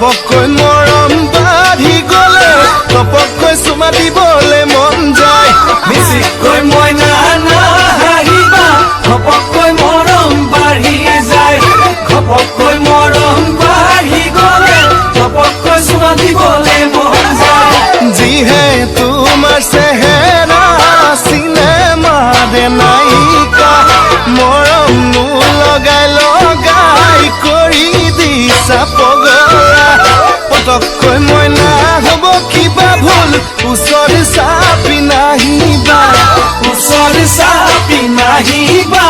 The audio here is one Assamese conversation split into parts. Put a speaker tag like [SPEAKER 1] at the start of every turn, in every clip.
[SPEAKER 1] ঘপককৈ মৰম বাঢ়ি গ'লে ঘপককৈ চুমা দিবলৈ মন যায়
[SPEAKER 2] মিচিককৈ মইনা নাহাঁহিবা ঘপককৈ মৰম বাঢ়ি যায় ঘপককৈ মৰম বাঢ়ি গ'লে ঘপককৈ চুমা দিবলৈ মন যায়
[SPEAKER 1] যিহে তোমাৰ চেহেৰা চিনেমাৰে নায়িকা মৰম লগাই লগাই কৰি দিছা পগলা পটককৈ মইনা হ'ব কিবা ভুল ওচৰ চাপি নাহিবা
[SPEAKER 2] ওচৰ চাপি নাহিবা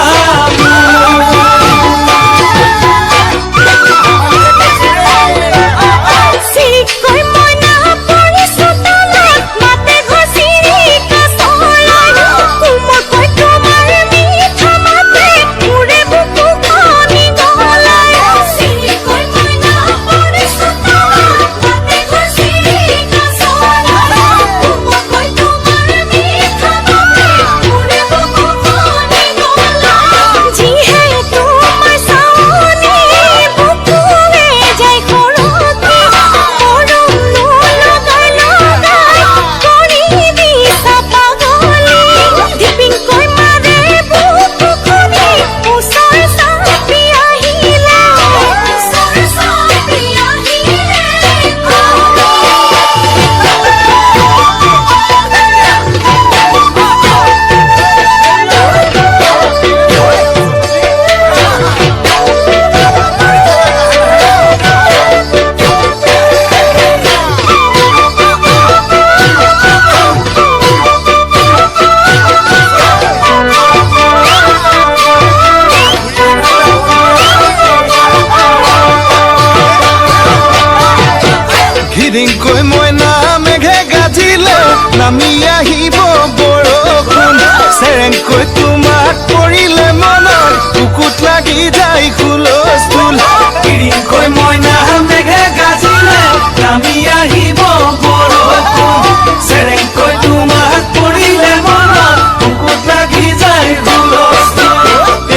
[SPEAKER 1] ধিৰিংকৈ মইনা মেঘে গাজিলে নামি আহিব বৰষুণ চেৰেংকৈ তোমাক পৰিলে মনত বুকুত লাগি যায় হুলস্থুল
[SPEAKER 2] ধিৰিংকৈ মইনা মেঘে গাজিলে নামি আহিব বৰষুণ চেৰেংকৈ তোমাক পৰিলে মনত বুকুত লাগি যায় হুলস্থুল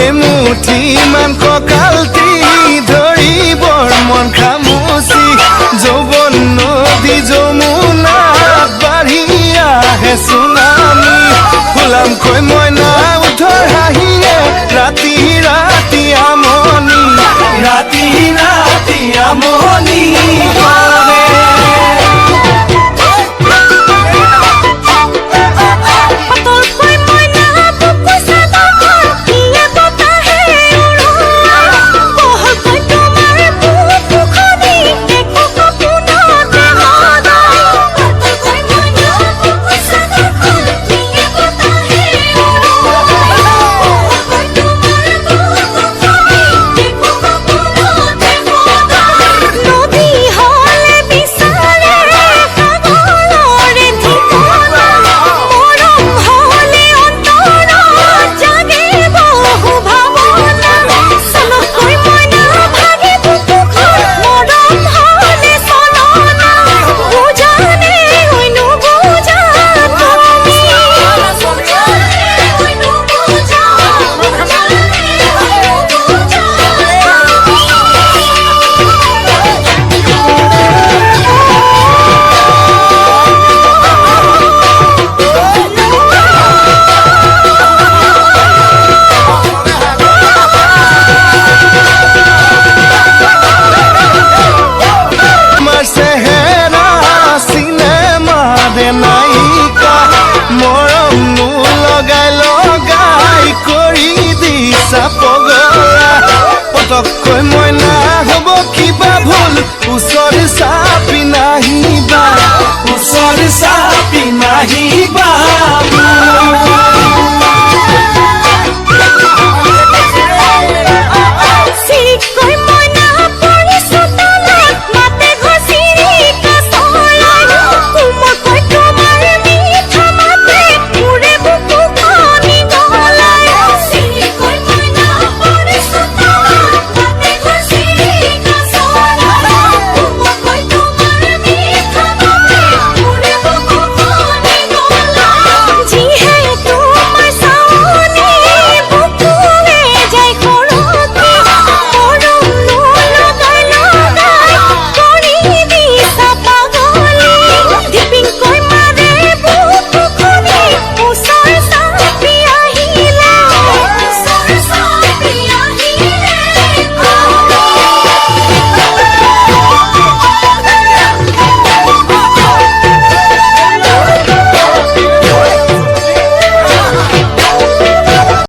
[SPEAKER 1] এমুঠি ইমান কঁকালটি ধৰিবৰ মন খামুচি যৌৱন নদী যমুনাত বাঢ়ি আহে চুনামি ফুলামকৈ মইনা উঠৰ হাঁহিয়ে ৰাতি ৰাতি আমনি
[SPEAKER 2] ৰাতি ৰাতি আমনি কৰে
[SPEAKER 1] নায়িকা মৰম লগাই লগাই কৰি দিছা পগলা পটককৈ মইনা হ'ব কিবা ভুল ওচৰ চাপি নাহিবা
[SPEAKER 2] ওচৰ চাপি নাহিবা